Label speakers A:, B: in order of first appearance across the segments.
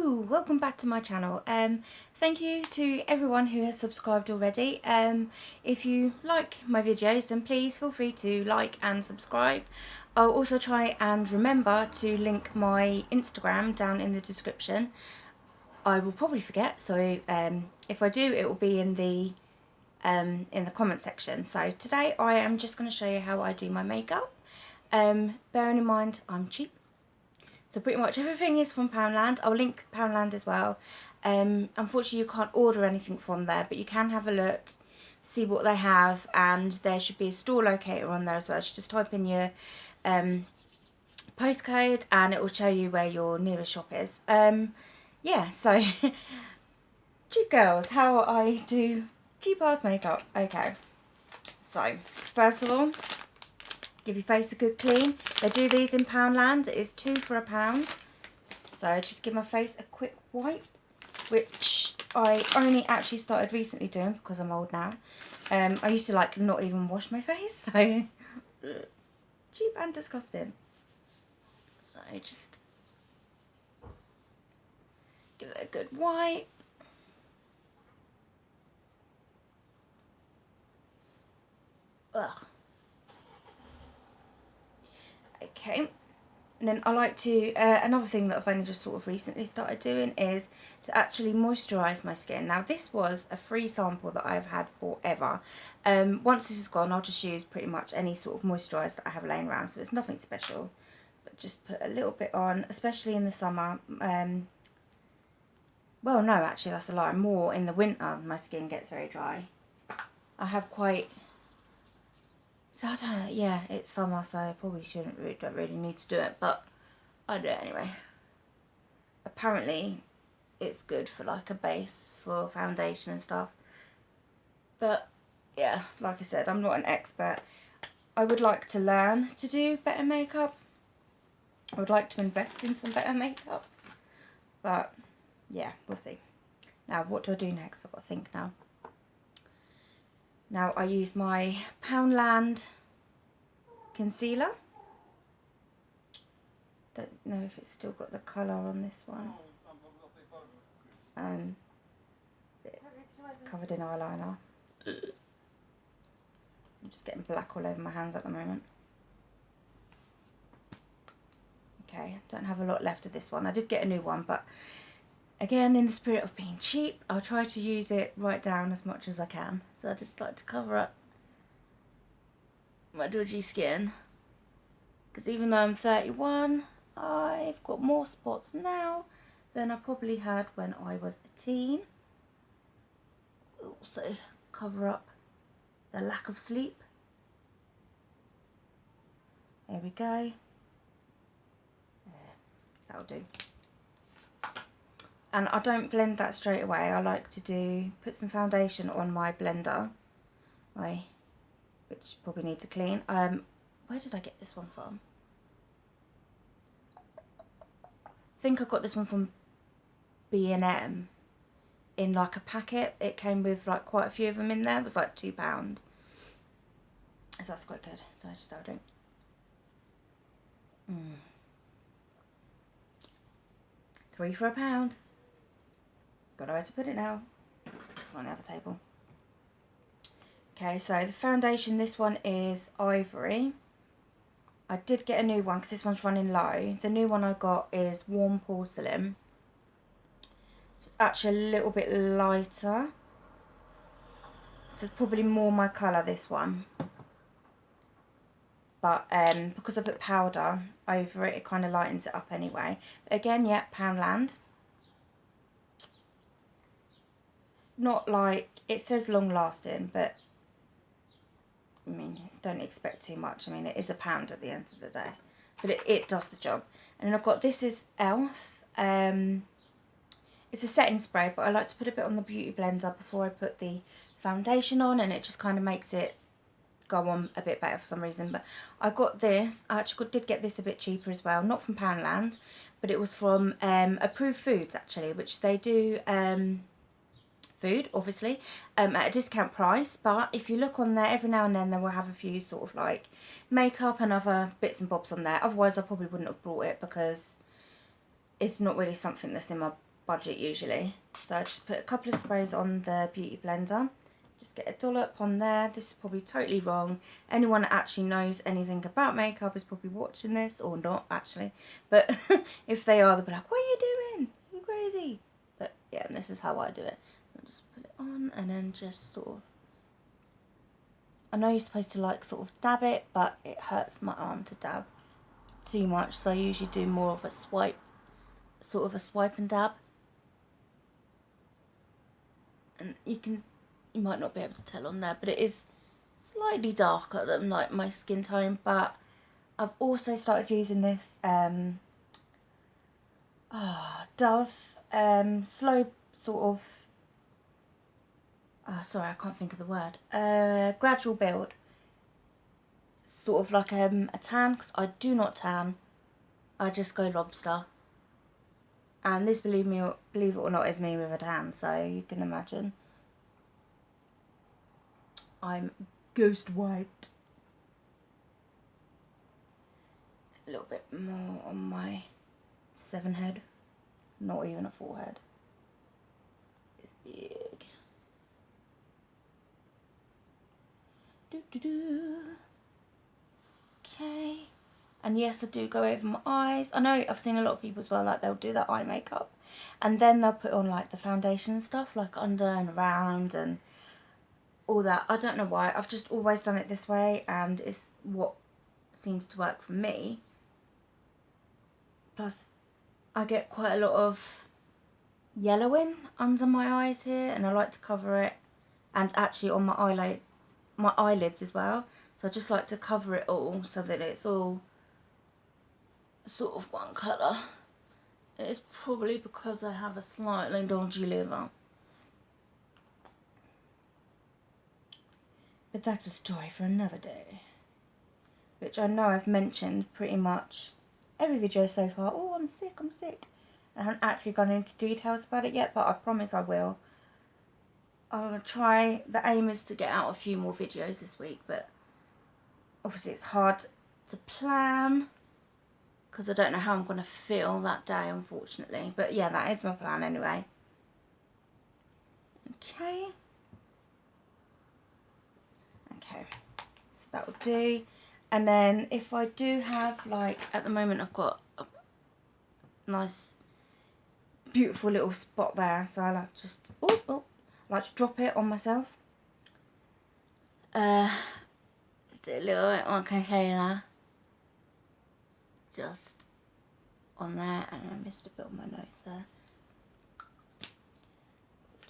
A: Hello, welcome back to my channel. Thank you to everyone who has subscribed already. If you like my videos, then please feel free to like and subscribe. I'll also try and remember to link my Instagram down in the description. I will probably forget, so if I do, it will be in the comment section. So today I am just going to show you how I do my makeup. Bearing in mind I'm cheap. So pretty much everything is from Poundland. I'll link Poundland as well. Unfortunately you can't order anything from there, but you can have a look, see what they have, and there should be a store locator on there as well. So just type in your postcode and it will show you where your nearest shop is. Yeah, so cheap girls, how I do cheap ass makeup. Okay, so first of all, give your face a good clean. They do these in Poundland. It's £2 for £1. So just give my face a quick wipe, which I only actually started recently doing because I'm old now. I used to like not even wash my face, so cheap and disgusting. So just give it a good wipe. Ugh. Okay, and then I like to, another thing that I've only just sort of recently started doing is to actually moisturise my skin. Now this was a free sample that I've had forever. Once this is gone, I'll just use pretty much any sort of moisturiser that I have laying around, so it's nothing special. But just put a little bit on, especially in the summer. Well, no, actually that's a lie. More in the winter, my skin gets very dry. I have quite... So I don't know, yeah, it's summer, so I probably don't really need to do it, but I do it anyway. Apparently, it's good for like a base for foundation and stuff. But yeah, like I said, I'm not an expert. I would like to learn to do better makeup. I would like to invest in some better makeup. But yeah, we'll see. Now, what do I do next? I've got to think now. Now I use my Poundland concealer. Don't know if it's still got the colour on this one. It's covered in eyeliner. I'm just getting black all over my hands at the moment. Okay, don't have a lot left of this one. I did get a new one, but again, in the spirit of being cheap, I'll try to use it right down as much as I can. So I just like to cover up my dodgy skin, because even though I'm 31, I've got more spots now than I probably had when I was a teen. Also cover up the lack of sleep. There we go. That'll do. And I don't blend that straight away. I like to put some foundation on my blender, which probably needs to clean. Where did I get this one from? I think I got this one from B&M in like a packet. It came with like quite a few of them in there. It was like £2. So that's quite good. So I just started doing. £3 for £1. Got nowhere to put it now. On the other table. Okay, so the foundation, this one is Ivory. I did get a new one because this one's running low. The new one I got is Warm Porcelain. So it's actually a little bit lighter. So it's probably more my colour, this one. But because I put powder over it, it kind of lightens it up anyway. But again, yeah, Poundland. It's not like, it says long lasting, but I mean, don't expect too much. I mean, it is £1 at the end of the day, but it does the job. And then I've got, this is e.l.f. It's a setting spray, but I like to put a bit on the beauty blender before I put the foundation on, and it just kind of makes it go on a bit better for some reason. But I got this, I actually did get this a bit cheaper as well, not from Poundland, but it was from Approved Foods actually, which they do food obviously at a discount price. But if you look on there, every now and then they will have a few sort of like makeup and other bits and bobs on there. Otherwise I probably wouldn't have bought it, because it's not really something that's in my budget usually. So I just put a couple of sprays on the beauty blender. Just get a dollop on there. This is probably totally wrong. Anyone that actually knows anything about makeup is probably watching this, or not actually. But if they are, they'll be like, what are you doing? You're crazy. But yeah, and this is how I do it. I'll just put it on and then just sort of, I know you're supposed to like sort of dab it, but it hurts my arm to dab too much. So I usually do more of a swipe, sort of a swipe and dab. And you might not be able to tell on there, but it is slightly darker than like my skin tone. But I've also started using this Dove slow sort of, sorry, I can't think of the word, gradual build, sort of like a tan, because I do not tan, I just go lobster. And this, believe it or not, is me with a tan, so you can imagine I'm ghost white. A little bit more on my 7 head, not even a 4 head. It's big. Okay. And yes, I do go over my eyes. I know I've seen a lot of people as well, like they'll do their eye makeup and then they'll put on like the foundation stuff, like under and around and all that. I don't know why. I've just always done it this way, and it's what seems to work for me. Plus, I get quite a lot of yellowing under my eyes here, and I like to cover it, and actually on my eyelids as well. So I just like to cover it all so that it's all sort of one colour. It's probably because I have a slightly dodgy liver. But that's a story for another day. Which I know I've mentioned pretty much every video so far. Oh, I'm sick. I haven't actually gone into details about it yet, but I promise I will. I'm going to try. The aim is to get out a few more videos this week, but obviously it's hard to plan because I don't know how I'm going to feel that day, unfortunately. But yeah, that is my plan anyway. Okay. Okay, so that will do. And then if I do have, like, at the moment I've got a nice beautiful little spot there, so I like just I like to drop it on myself. Do a little bit more concealer just on there, and I missed a bit on my nose there.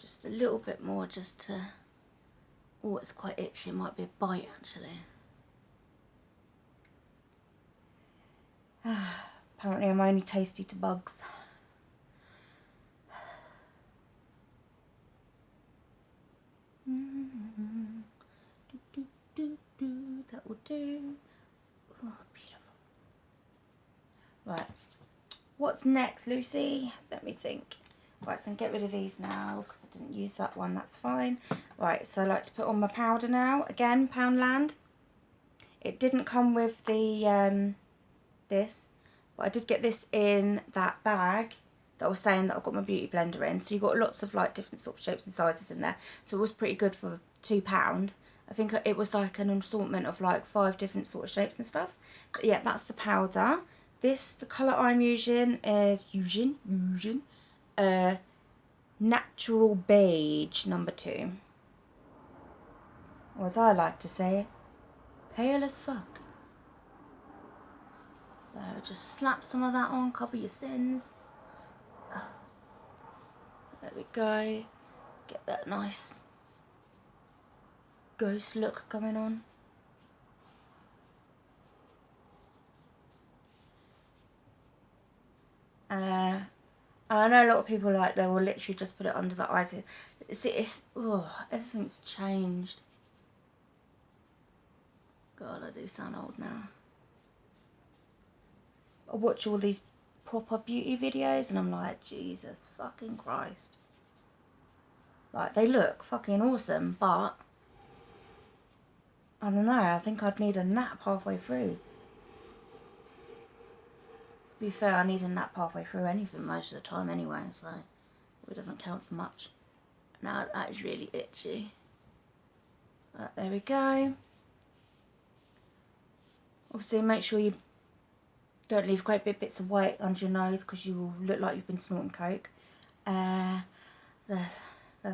A: Just a little bit more, just to, oh, it's quite itchy. It might be a bite actually. Apparently I'm only tasty to bugs. That will do. Oh, beautiful. Right, what's next, Lucy? Let me think. Right, so I'm get rid of these now because I didn't use that one. That's fine. Right, so I like to put on my powder now. Again, Poundland. It didn't come with the this, but I did get this in that bag that I was saying that I've got my beauty blender in. So you got lots of like different sort of shapes and sizes in there. So it was pretty good for £2. I think it was like an assortment of like 5 different sort of shapes and stuff. But yeah, that's the powder. This, the colour I'm using is Natural Beige number 2. Or as I like to say it, pale as fuck. So just slap some of that on, cover your sins. There we go. Get that nice ghost look going on. I know a lot of people like they will literally just put it under the eyes. Everything's changed. God, I do sound old now. I watch all these proper beauty videos and I'm like, Jesus fucking Christ. Like, they look fucking awesome, but I don't know, I think I'd need a nap halfway through. To be fair, I need a nap halfway through anything most of the time anyway, so It doesn't count for much. Now that is really itchy. There we go. Obviously make sure you don't leave great big bits of white under your nose because you will look like you've been snorting coke. There's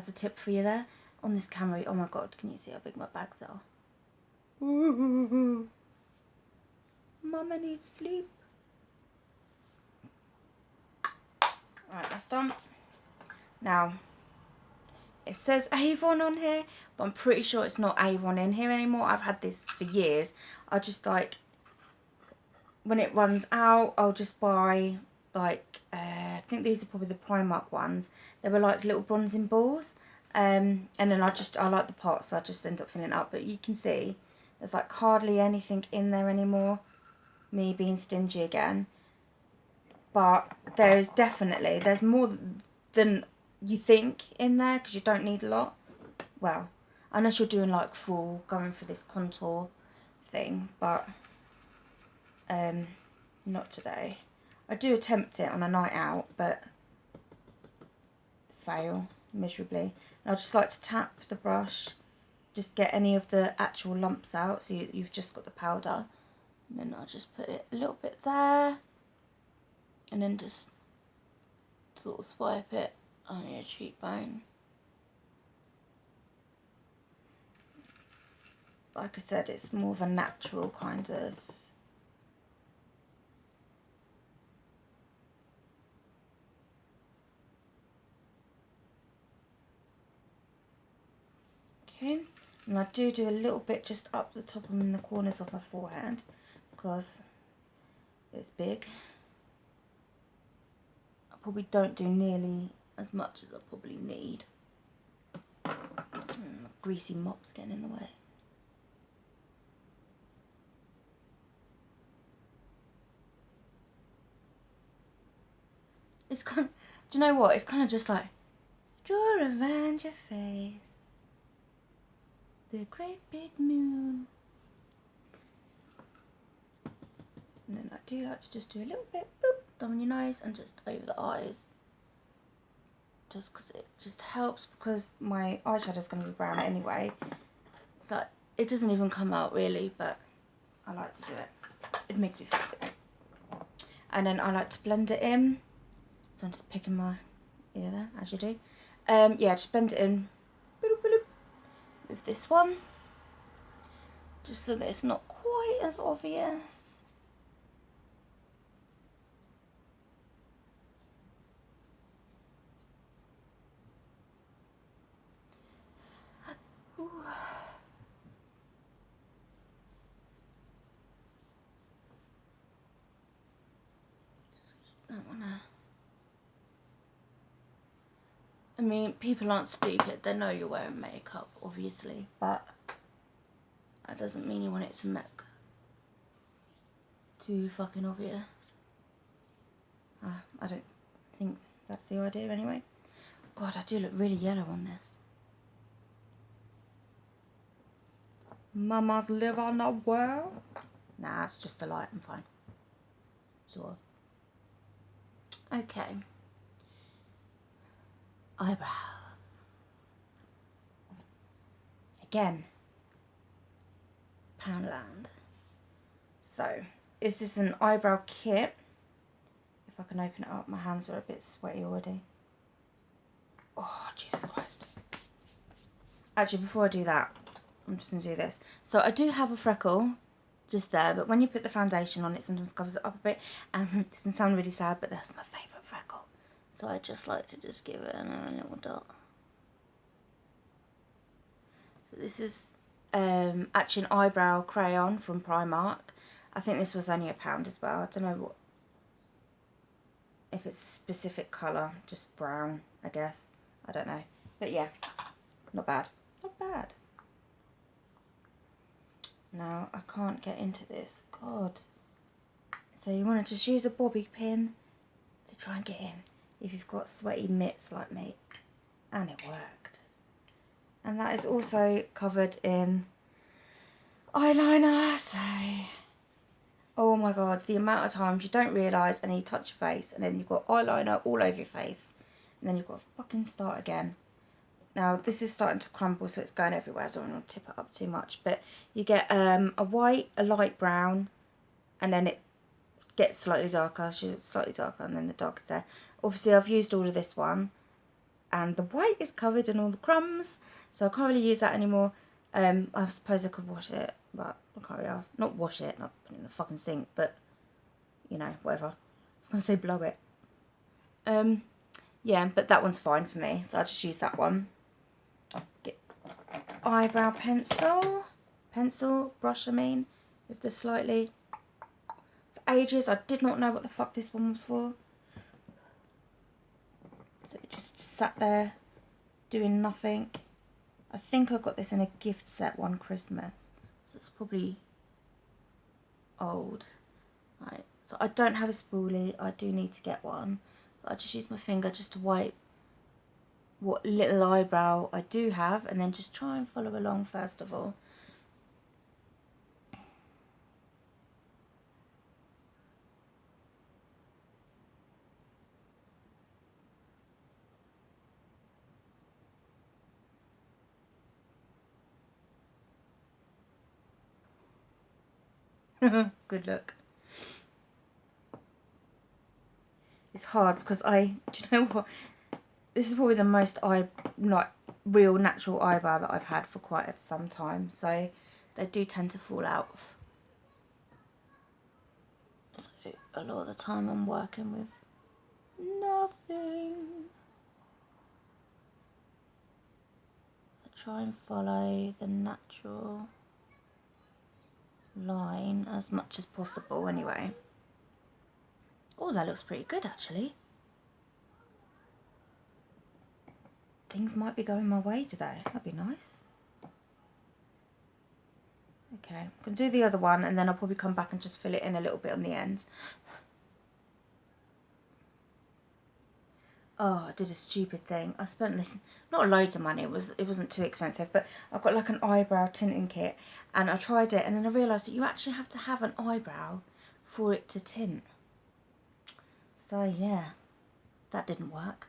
A: a tip for you there. On this camera, oh my god, can you see how big my bags are? Ooh. Mama needs sleep. Right, that's done. Now, it says Avon on here, but I'm pretty sure it's not Avon in here anymore. I've had this for years. I just like, when it runs out, I'll just buy like, I think these are probably the Primark ones. They were like little bronzing balls. And then I like the pot, so I just end up filling it up. But you can see, there's like hardly anything in there anymore. Me being stingy again. But there's more than you think in there, because you don't need a lot. Well, unless you're doing like going for this contour thing, but not today. I do attempt it on a night out, but fail miserably. And I just like to tap the brush, just get any of the actual lumps out, so you've just got the powder. And then I'll just put it a little bit there, and then just sort of swipe it on your cheekbone. Like I said, it's more of a natural kind of okay. And I do a little bit just up the top and in the corners of my forehead because it's big. I probably don't do nearly as much as I probably need. Greasy mop's getting in the way. It's kind of, do you know what? It's kind of just like, draw around your face the great big moon. And then I do like to just do a little bit, bloop, down your nose and just over the eyes. Just because it just helps, because my eyeshadow's going to be brown anyway. It's like, it doesn't even come out really, but I like to do it. It makes me feel good. And then I like to blend it in. So I'm just picking my ear there, as you do. Yeah, just blend it in with this one, just so that it's not quite as obvious. Ooh. Just don't wanna. I mean, people aren't stupid, they know you're wearing makeup, obviously, but that doesn't mean you want it to make too fucking obvious. I don't think that's the idea anyway. God, I do look really yellow on this. Mamas live on the world? Nah, it's just the light, I'm fine. Sort of. Okay. Eyebrow. Again, Poundland. So, this is an eyebrow kit. If I can open it up, my hands are a bit sweaty already. Oh, Jesus Christ. Actually, before I do that, I'm just going to do this. So, I do have a freckle just there, but when you put the foundation on, it sometimes covers it up a bit. And this can sound really sad, but that's my favourite freckle. So I just like to just give it a little dot. So this is actually an eyebrow crayon from Primark. I think this was only £1 as well. I don't know if it's a specific colour, just brown, I guess. I don't know. But yeah, not bad. Not bad. Now, I can't get into this. God. So you want to just use a bobby pin to try and get in if you've got sweaty mitts like me. And it worked. And that is also covered in eyeliner, so... Oh my god, the amount of times you don't realise and you touch your face and then you've got eyeliner all over your face. And then you've got to fucking start again. Now this is starting to crumble, so it's going everywhere, so I don't want to tip it up too much. But you get a white, a light brown, and then it gets slightly darker, slightly darker, and then the dark is there. Obviously I've used all of this one, and the white is covered in all the crumbs, so I can't really use that anymore. I suppose I could wash it, but I can't really ask. Not wash it, not put it in the fucking sink, but, you know, whatever. I was going to say blow it. Yeah, but that one's fine for me, so I'll just use that one. Get eyebrow pencil, brush I mean, with the slightly... For ages, I did not know what the fuck this one was for. So it just sat there, doing nothing. I think I got this in a gift set one Christmas, so it's probably old. Right, so I don't have a spoolie, I do need to get one, but I just use my finger just to wipe what little eyebrow I do have, and then just try and follow along first of all. Good luck. It's hard because do you know what? This is probably the most real natural eyebrow that I've had for quite some time, so they do tend to fall out. So a lot of the time I'm working with nothing. I try and follow the natural line as much as possible anyway. Oh, that looks pretty good actually. Things might be going my way today. That'd be nice. Okay, I'm going to do the other one, and then I'll probably come back and just fill it in a little bit on the ends. Oh, I did a stupid thing. I spent not loads of money. It wasn't too expensive, but I've got like an eyebrow tinting kit, and I tried it, and then I realised that you actually have to have an eyebrow for it to tint. So yeah, that didn't work.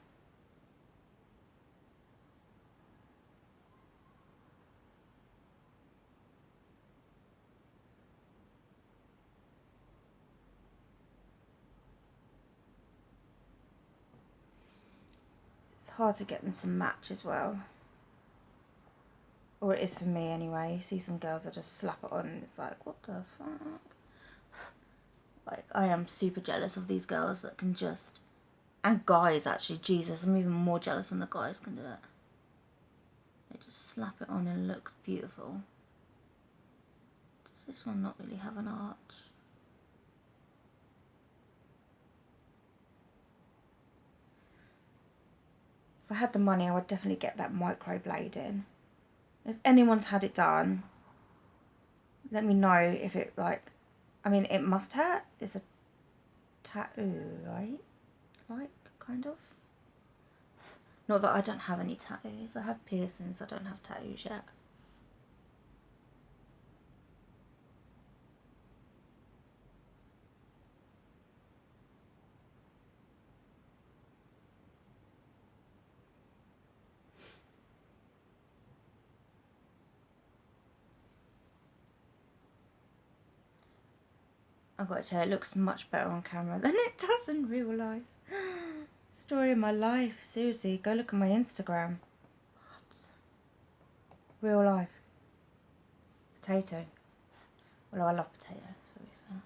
A: It's hard to get them to match as well. Or it is for me anyway. You see some girls that just slap it on and it's like, what the fuck? Like, I am super jealous of these girls that can just... And guys, actually. Jesus, I'm even more jealous when the guys can do it. They just slap it on and it looks beautiful. Does this one not really have an arch? If I had the money, I would definitely get that microblading. If anyone's had it done, let me know if it, like... I mean, it must hurt. It's a tattoo, right? Like, kind of. Not that I don't have any tattoos. I have piercings. I don't have tattoos yet. I've got to say, it looks much better on camera than it does in real life. Story of my life. Seriously, go look at my Instagram. What? Real life. Potato. Well, I love potatoes, to be fair.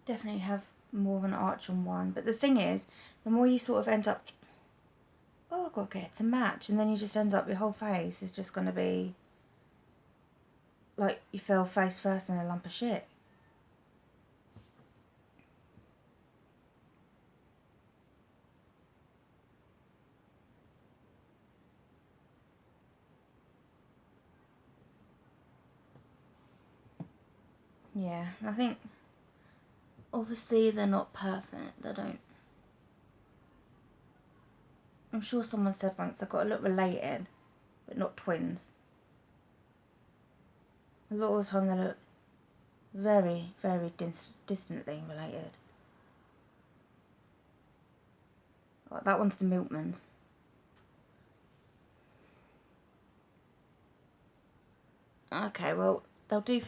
A: Definitely have more of an arch on one, but the thing is, the more you sort of end up, oh, I've got to get it to match, and then you just end up, your whole face is just going to be like you fell face first in a lump of shit. Yeah, I think obviously they're not perfect. They don't. I'm sure someone said once I got to look related, but not twins. A lot of the time they look very, very distantly related. Like that one's the Milkmans. Okay, well, they'll do... If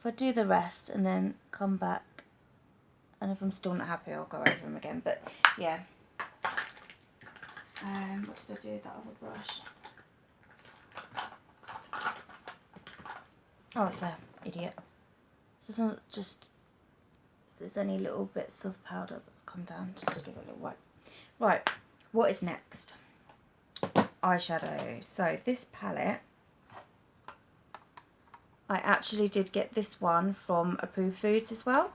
A: I do the rest and then come back, and if I'm still not happy, I'll go over them again. But, yeah. What did I do with that other brush? Oh, it's there. Idiot. So it's not just... If there's any little bits of powder that's come down, just give it a little wipe. Right, what is next? Eyeshadow. So, this palette... I actually did get this one from Approved Foods as well.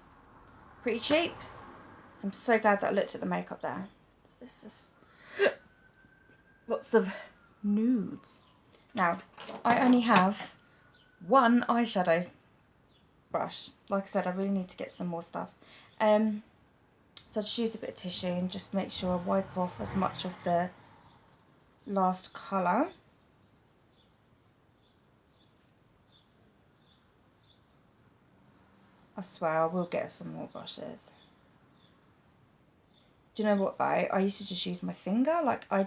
A: Pretty cheap. So I'm so glad that I looked at the makeup there. This is lots of nudes. Now, I only have one eyeshadow brush. Like I said, I really need to get some more stuff. So I just use a bit of tissue and just make sure I wipe off as much of the last colour. I swear I will get some more brushes. Do you know what though? I used to just use my finger. Like for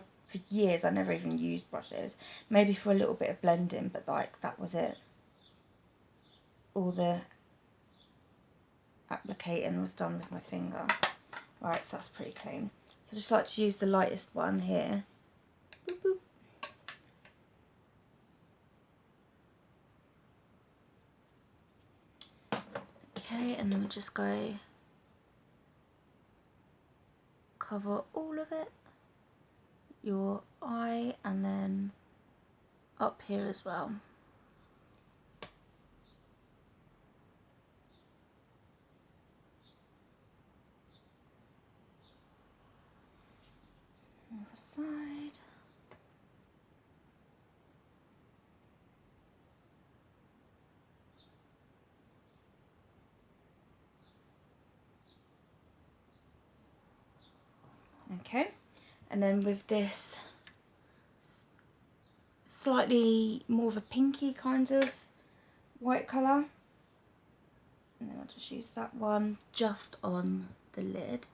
A: years I never even used brushes. Maybe for a little bit of blending, but like that was it. All the applicating was done with my finger. Right, so that's pretty clean. So I just like to use the lightest one here. Boop, boop. Okay, and then we just go cover all of it, your eye, and then up here as well. Other side. Okay, and then with this slightly more of a pinky kind of white colour, and then I'll just use that one just on the lid.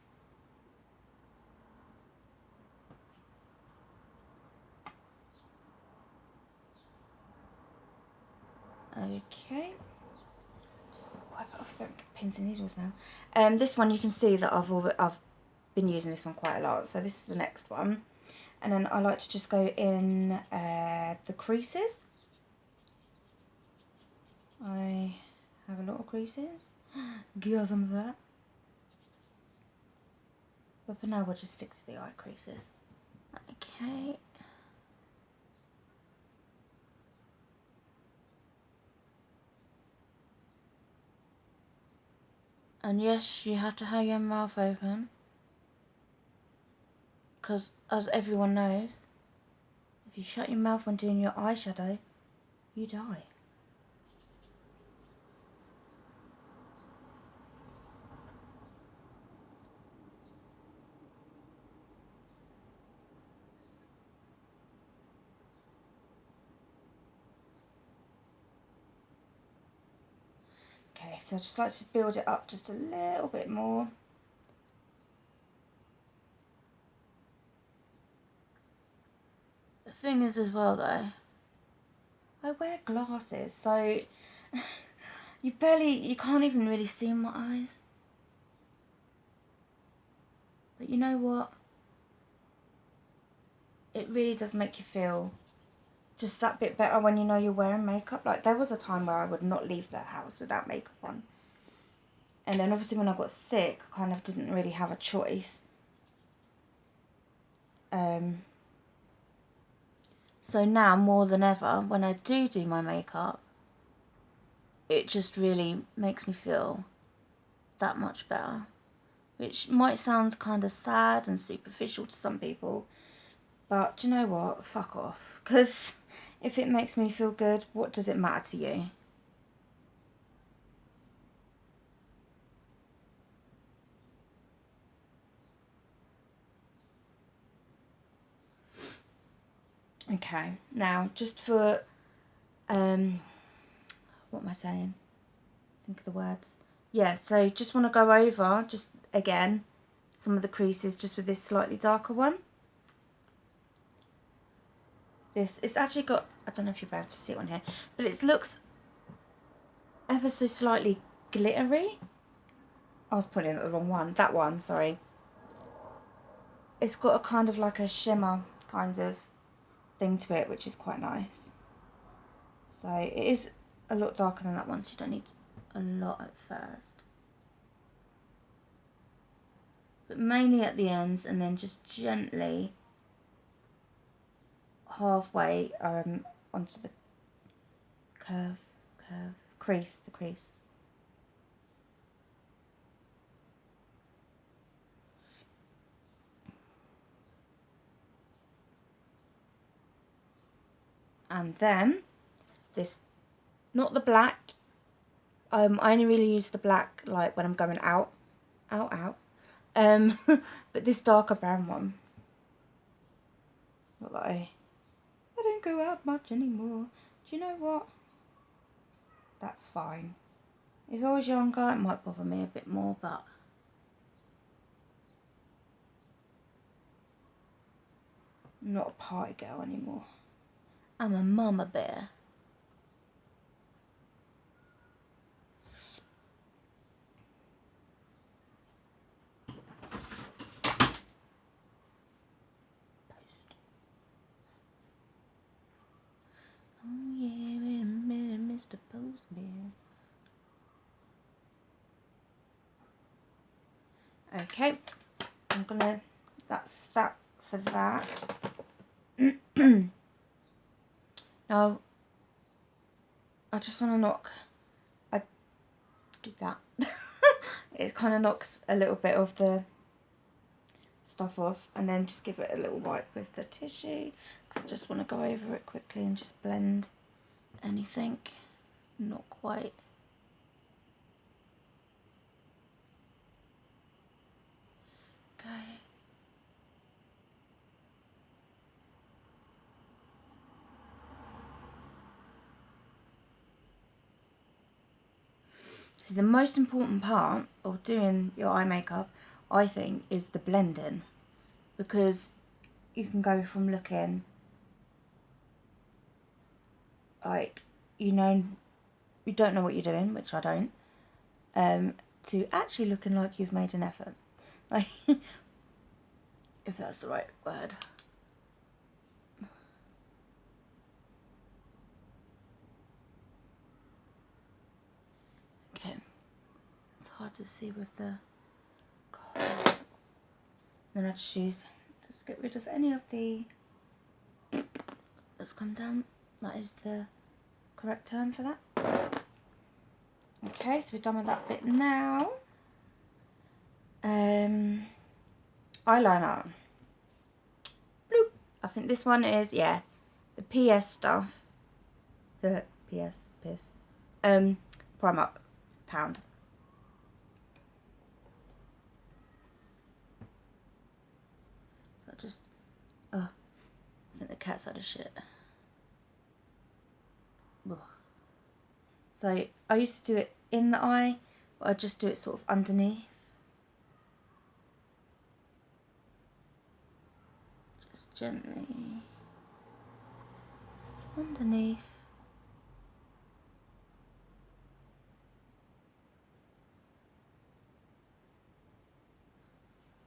A: Okay, just wipe it off. I don't get pins and needles now. This one you can see that I've been using this one quite a lot, so this is the next one. And then I like to just go in the creases. I have a lot of creases. Give some of that. But for now we'll just stick to the eye creases. Okay. And yes, you have to have your mouth open. Because as everyone knows, if you shut your mouth when doing your eyeshadow, you die. Okay, so I just like to build it up just a little bit more. The thing is as well though, I wear glasses, so you can't even really see in my eyes. But you know what? It really does make you feel just that bit better when you know you're wearing makeup. Like there was a time where I would not leave the house without makeup on. And then obviously when I got sick, I kind of didn't really have a choice. So now more than ever, when I do my makeup, it just really makes me feel that much better. Which might sound kind of sad and superficial to some people. But do you know what? Fuck off. Because if it makes me feel good, what does it matter to you? Okay, now just for, what am I saying? Think of the words. Yeah, so just want to go over, just again, some of the creases just with this slightly darker one. It's actually got, I don't know if you'll be able to see it on here, but it looks ever so slightly glittery. I was putting it the wrong one. That one, sorry. It's got a kind of like a shimmer kind of thing to it, which is quite nice. So it is a lot darker than that one, so you don't need a lot at first. But mainly at the ends, and then just gently halfway onto the crease, the crease. And then this, not the black, I only really use the black like when I'm going out, but this darker brown one. Not that I don't go out much anymore. Do you know what? That's fine. If I was younger, it might bother me a bit more, but I'm not a party girl anymore. I'm a mama bear. Oh yeah, wait a minute, Mr. Postman. Okay, I'm gonna, that's that for that. Now, I just want to knock, I do that. It kind of knocks a little bit of the stuff off, and then just give it a little wipe with the tissue, because I just want to go over it quickly and just blend anything not quite. Okay. So the most important part of doing your eye makeup, I think, is the blending, because you can go from looking like you don't know what you're doing, which I don't, to actually looking like you've made an effort, like if that's the right word. Okay, it's hard to see with the card. Then I just get rid of any of the that's come down. That is the correct term for that. Okay, so we're done with that bit now. Eyeliner. Bloop. I think this one is, yeah, the PS stuff. The PS. Primark pound. So I just, I think the cat's had a shit. Ugh. So I used to do it in the eye, but I just do it sort of underneath. Just gently underneath.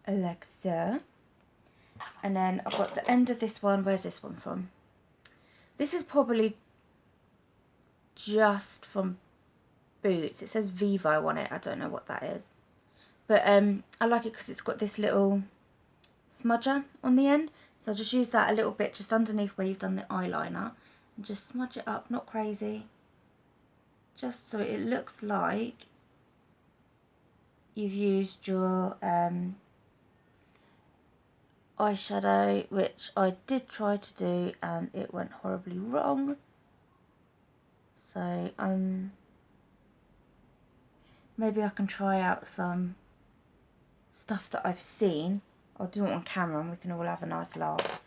A: Alexa. And then I've got the end of this one. Where's this one from? This is probably just from Boots. It says Vivo on it. I don't know what that is. But I like it because it's got this little smudger on the end. So I'll just use that a little bit just underneath where you've done the eyeliner. And just smudge it up, not crazy. Just so it looks like you've used your eyeshadow, which I did try to do and it went horribly wrong. So maybe I can try out some stuff that I've seen. I'll do it on camera and we can all have a nice laugh.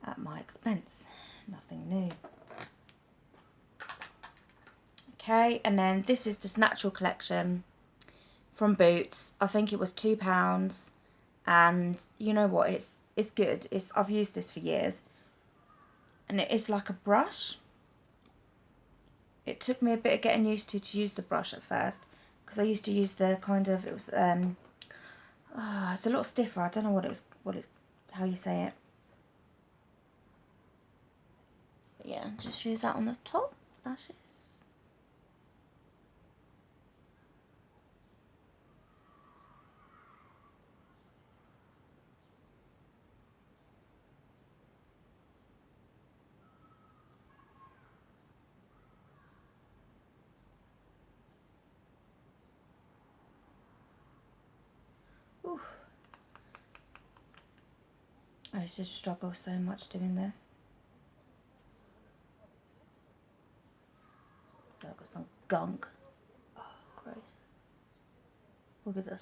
A: at my expense. Nothing new. Okay, and then this is just Natural Collection from Boots. I think it was £2, and you know what? It's good. I've used this for years, and it is like a brush. It took me a bit of getting used to use the brush at first, because I used to use the kind of, it was it's a lot stiffer. I don't know how you say it. But yeah, just use that on the top lashes. Oof. I used to struggle so much doing this. So I've got some gunk. Oh, gross. Look at this.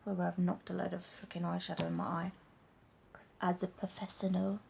A: Probably I've knocked a load of freaking eyeshadow in my eye. Because as a professional.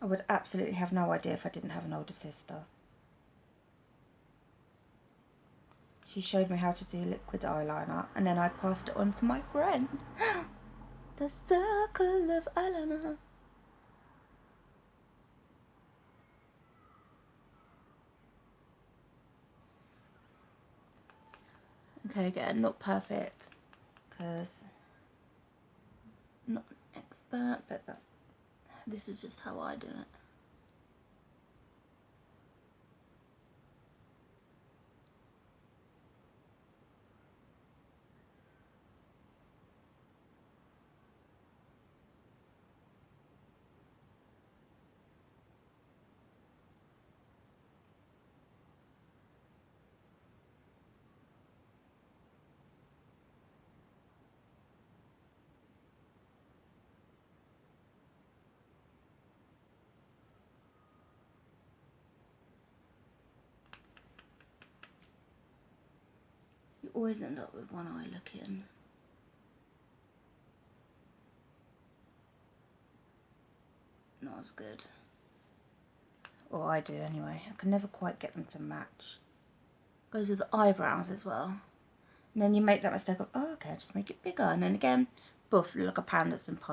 A: I would absolutely have no idea if I didn't have an older sister. She showed me how to do liquid eyeliner, and then I passed it on to my friend. The circle of eyeliner. Okay, again, not perfect, because I'm not an expert, but this is just how I do it. You always end up with one eye looking. Not as good. Or I do anyway. I can never quite get them to match. Goes with the eyebrows as well. And then you make that mistake of, oh, okay, I'll just make it bigger. And then again, boof, look like a pan that's been punched.